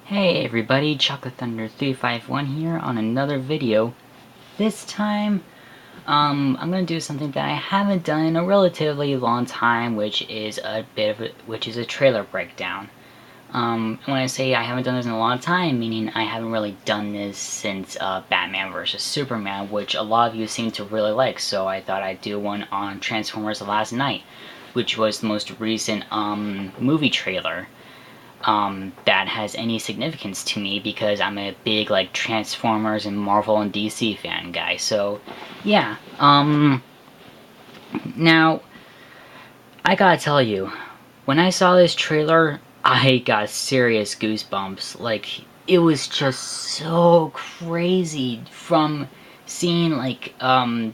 Hey everybody, Chocolate Thunder 351 here on another video. This time, I'm gonna do something that I haven't done in a relatively long time, which is a trailer breakdown. When I say I haven't done this in a long time, meaning I haven't really done this since Batman vs Superman, which a lot of you seem to really like. So I thought I'd do one on Transformers: The Last Knight, which was the most recent movie trailer that has any significance to me because I'm a big like Transformers and Marvel and DC fan guy. So yeah, now I gotta tell you, when I saw this trailer, I got serious goosebumps. Like, it was just so crazy from seeing like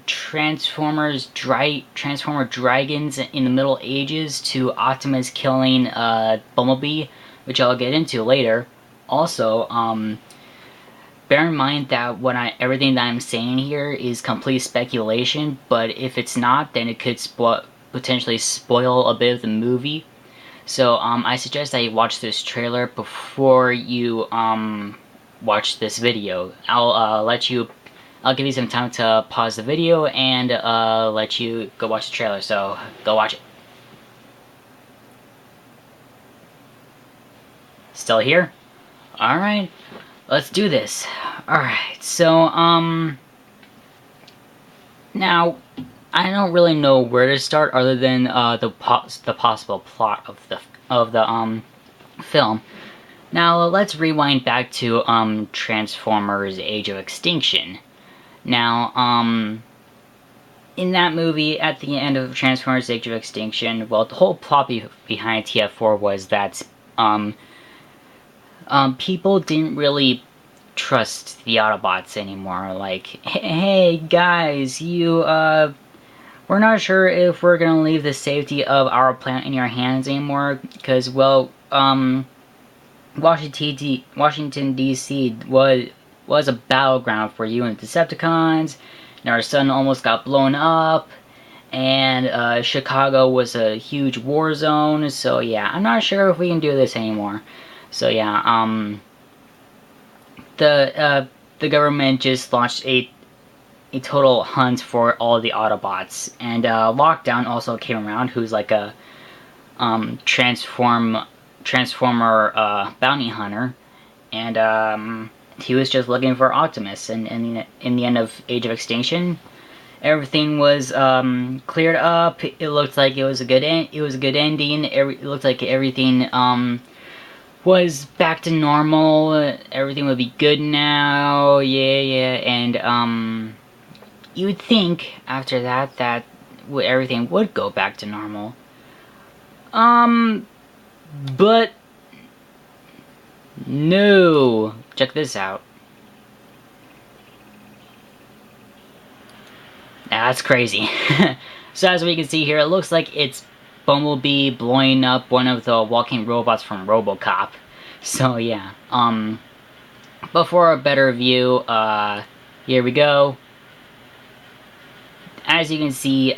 Transformer dragons in the Middle Ages to Optimus killing Bumblebee, which I'll get into later. Also, bear in mind that everything that I'm saying here is complete speculation, but if it's not, then it could potentially spoil a bit of the movie. So I suggest that you watch this trailer before you watch this video. I'll give you some time to pause the video and let you go watch the trailer. So go watch it. Still here? Alright, let's do this. Alright, so, now, I don't really know where to start other than, the possible plot of the film. Now, let's rewind back to, Transformers: Age of Extinction. Now, in that movie, at the end of Transformers: Age of Extinction, well, the whole plot behind TF4 was that, people didn't really trust the Autobots anymore. Like, hey guys, we're not sure if we're gonna leave the safety of our planet in your hands anymore, because, well, Washington D.C. was a battleground for you and the Decepticons, and our sun almost got blown up, and Chicago was a huge war zone, so yeah, I'm not sure if we can do this anymore. So yeah, the government just launched a total hunt for all the Autobots, and Lockdown also came around, who's like a Transformer bounty hunter, and he was just looking for Optimus. And in the end of Age of Extinction, everything was cleared up. It looked like it was a good ending. It looked like everything was back to normal. Everything would be good now. Yeah, and you would think after that everything would go back to normal. But no. Check this out. That's crazy. So as we can see here, it looks like it's Bumblebee blowing up one of the walking robots from RoboCop. So yeah, but for a better view, here we go. As you can see,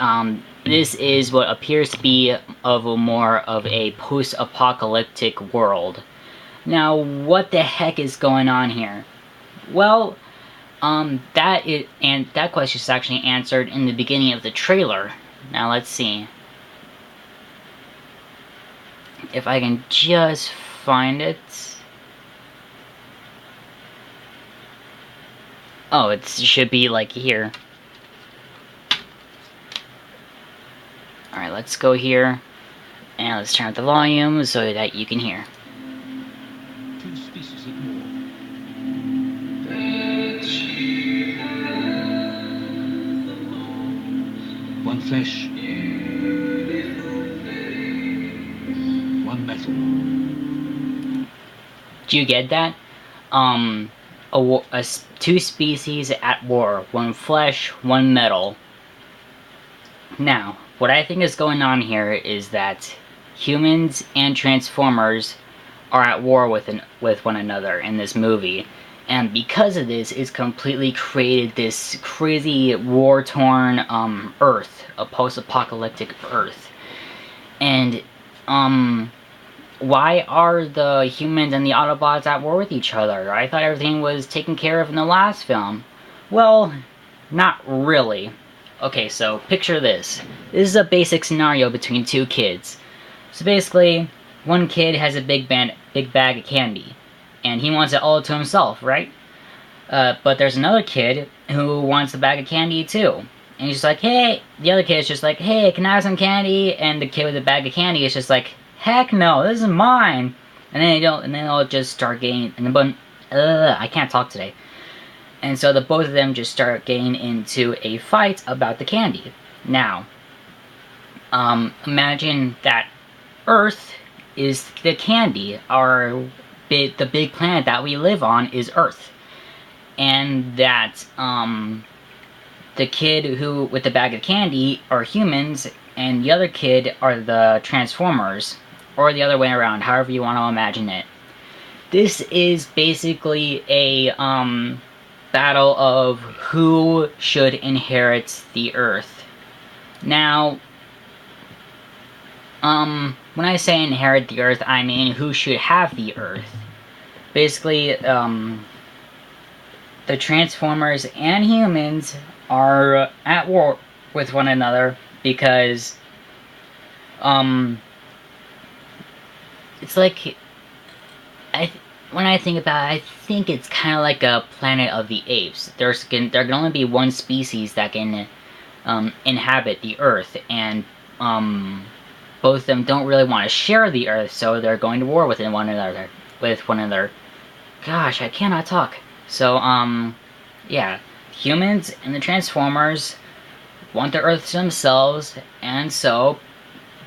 this is what appears to be more of a post-apocalyptic world. Now, what the heck is going on here? Well, that question is actually answered in the beginning of the trailer. Now, let's see if I can just find it. Oh, it should be like here. Alright, let's go here, and let's turn up the volume so that you can hear. Two species of war. One flesh, one metal. Do you get that? Two species at war, one flesh, one metal. Now, what I think is going on here is that humans and Transformers are at war with one another in this movie, and because of this, it's completely created this crazy war-torn Earth, a post-apocalyptic Earth, and why are the humans and the Autobots at war with each other? I thought everything was taken care of in the last film. Well, not really. Okay, so picture this. This is a basic scenario between two kids. So basically, one kid has a big bag of candy, and he wants it all to himself, right? But there's another kid who wants a bag of candy too. And he's just like, hey, the other kid is just like, hey, can I have some candy? And the kid with the bag of candy is just like, heck no, this is mine. And then they'll just start getting, and then, I can't talk today. And so the both of them just start getting into a fight about the candy. Now, imagine that Earth is the candy. The big planet that we live on is Earth. And that, the kid who, with the bag of candy, are humans, and the other kid are the Transformers. Or the other way around, however you want to imagine it. This is basically a, battle of who should inherit the Earth. Now, when I say inherit the Earth, I mean who should have the Earth. Basically, the Transformers and humans are at war with one another because, it's like, when I think about it, I think it's kind of like a Planet of the Apes. There can only be one species that can inhabit the Earth, and both of them don't really want to share the Earth, so they're going to war with one another. Gosh, I cannot talk. So, yeah, humans and the Transformers want the Earth to themselves, and so,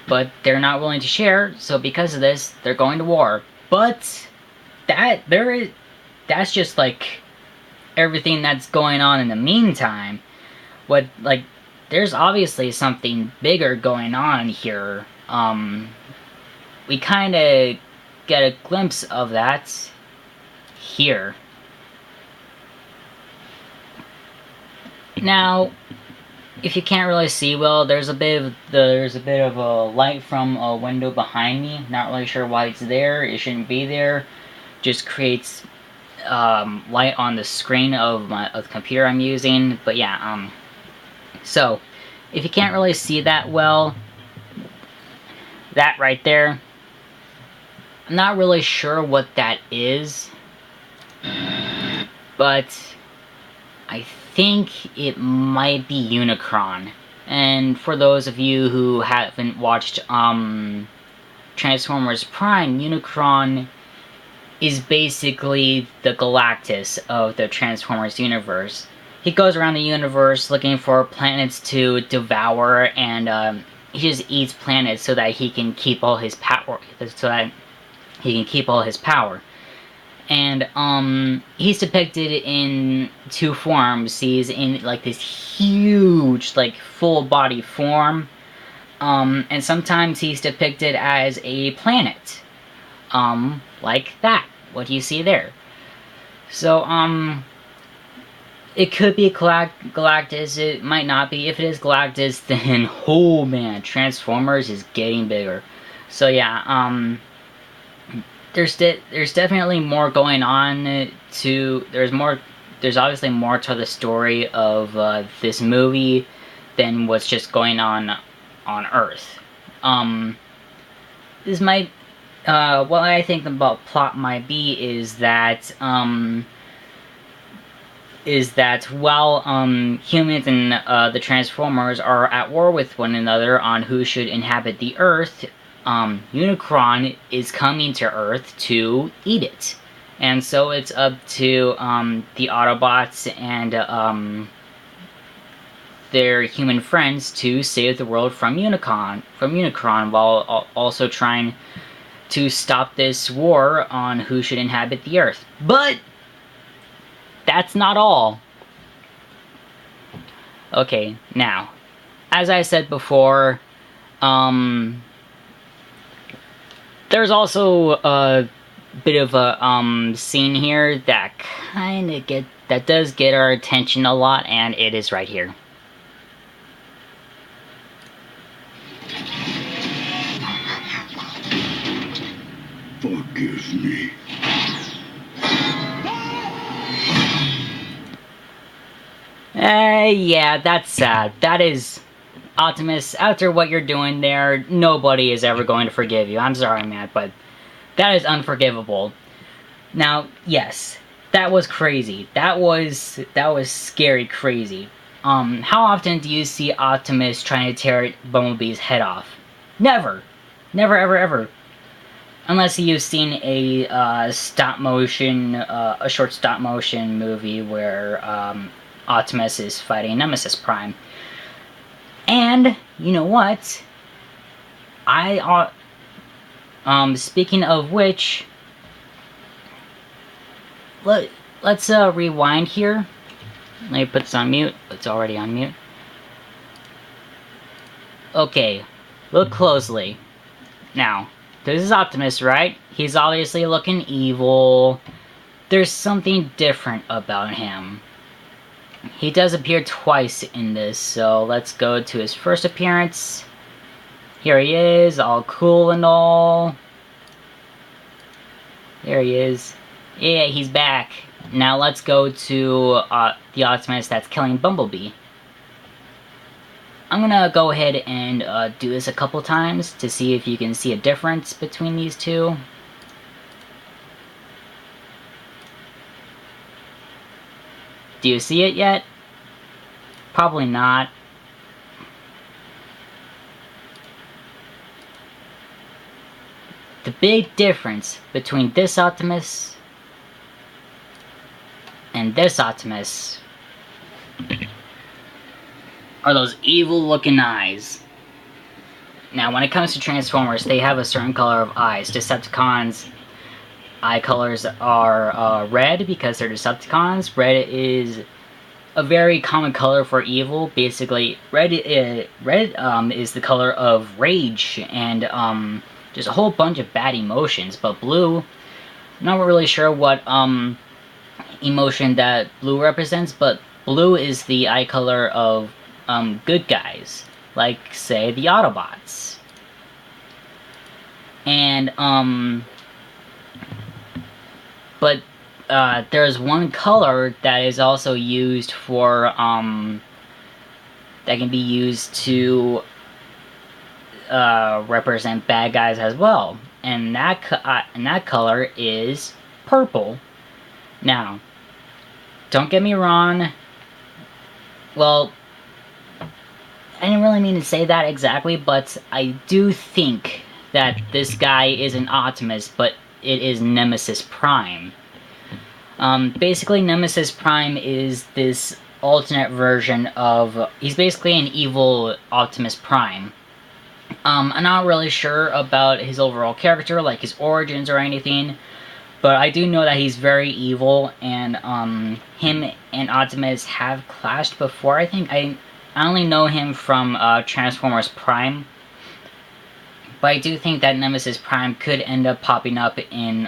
but they're not willing to share, so because of this, they're going to war. But that's just like everything that's going on in the meantime. There's obviously something bigger going on here. We kind of get a glimpse of that here. Now, if you can't really see well, there's a bit of a light from a window behind me. Not really sure why it's there. It shouldn't be there. Just creates light on the screen of the computer I'm using. But yeah, so if you can't really see that well, that right there, I'm not really sure what that is, but I think it might be Unicron. And for those of you who haven't watched Transformers Prime, Unicron is basically the Galactus of the Transformers universe. He goes around the universe looking for planets to devour, and he just eats planets so that he can keep all his power. And he's depicted in two forms. He's in like this huge, like full body form, and sometimes he's depicted as a planet, like that. What you see there. So, it could be Galactus, it might not be. If it is Galactus, then, oh man, Transformers is getting bigger. So yeah, there's definitely more going on there's obviously more to the story of, this movie than what's just going on Earth. This might, what I think the plot might be is that, while humans and the Transformers are at war with one another on who should inhabit the Earth, Unicron is coming to Earth to eat it. And so it's up to the Autobots and their human friends to save the world from Unicron, while also trying to stop this war on who should inhabit the Earth. But that's not all. Okay, now, as I said before, there's also a bit of a scene here that does get our attention a lot, and it is right here. Forgive me. Yeah, that's sad. That is... Optimus, after what you're doing there, nobody is ever going to forgive you. I'm sorry, man, but that is unforgivable. Now, yes, that was crazy. That was scary crazy. How often do you see Optimus trying to tear Bumblebee's head off? Never. Never, ever, ever. Unless you've seen a a short stop motion movie where Optimus is fighting Nemesis Prime. And, you know what? Speaking of which, let's rewind here. Let me put this on mute. It's already on mute. Okay, look closely. Now, this is Optimus, right? He's obviously looking evil. There's something different about him. He does appear twice in this, so let's go to his first appearance. Here he is, all cool and all. There he is. Yeah, he's back. Now let's go to the Optimus that's killing Bumblebee. I'm gonna go ahead and do this a couple times to see if you can see a difference between these two. Do you see it yet? Probably not. The big difference between this Optimus and this Optimus are those evil looking eyes. Now when it comes to Transformers, they have a certain color of eyes. Decepticons' eye colors are red because they're Decepticons. Red is a very common color for evil. Basically, red is the color of rage and just a whole bunch of bad emotions. But blue, I'm not really sure what emotion that blue represents, but blue is the eye color of good guys, like say the Autobots. And but there's one color that is also used for that can be used to represent bad guys as well, and that color is purple. Now, don't get me wrong. Well, I didn't really mean to say that exactly, but I do think that this guy isn't Optimus, but it is Nemesis Prime. Basically, Nemesis Prime is this alternate version of... He's basically an evil Optimus Prime. I'm not really sure about his overall character, like his origins or anything, but I do know that he's very evil, and him and Optimus have clashed before. I think I only know him from Transformers Prime, but I do think that Nemesis Prime could end up popping up in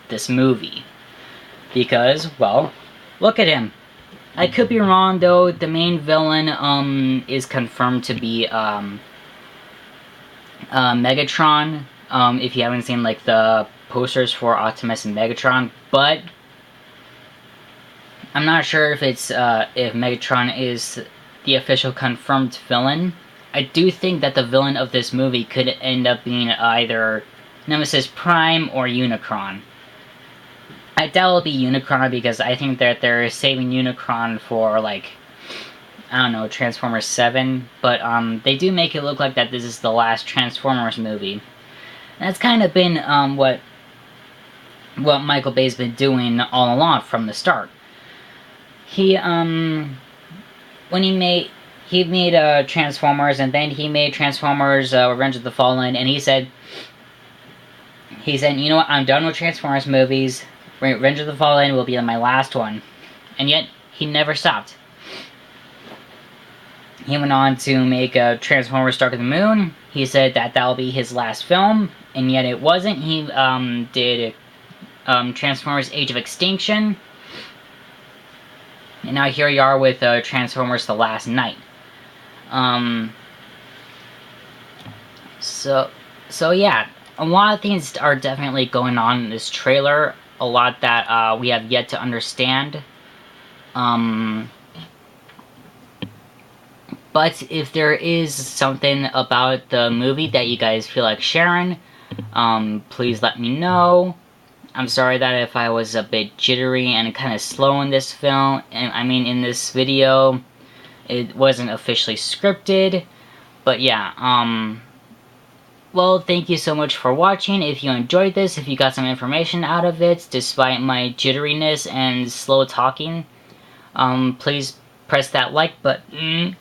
this movie. Because, well, look at him. I could be wrong, though. The main villain is confirmed to be Megatron. If you haven't seen like the posters for Optimus and Megatron, but I'm not sure if it's if Megatron is the official confirmed villain. I do think that the villain of this movie could end up being either Nemesis Prime or Unicron. I doubt it'll be Unicron because I think that they're saving Unicron for, like, I don't know, Transformers 7. But they do make it look like that this is the last Transformers movie. And that's kind of been what Michael Bay's been doing all along from the start. He when he made Transformers, and then he made Transformers Revenge of the Fallen, and he said, you know what, I'm done with Transformers movies. Revenge of the Fallen will be my last one. And yet, he never stopped. He went on to make Transformers Dark of the Moon. He said that that'll be his last film, and yet it wasn't. He did Transformers Age of Extinction. And now here you are with Transformers The Last Night. So yeah. a lot of things are definitely going on in this trailer. A lot that we have yet to understand. But if there is something about the movie that you guys feel like sharing, please let me know. I'm sorry that if I was a bit jittery and kind of slow in this film, and I mean in this video, it wasn't officially scripted. But yeah, well, thank you so much for watching. If you enjoyed this, if you got some information out of it, despite my jitteriness and slow talking, please press that like button.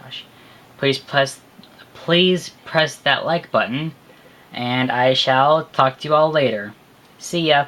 Gosh, please press that like button, and I shall talk to you all later. See ya.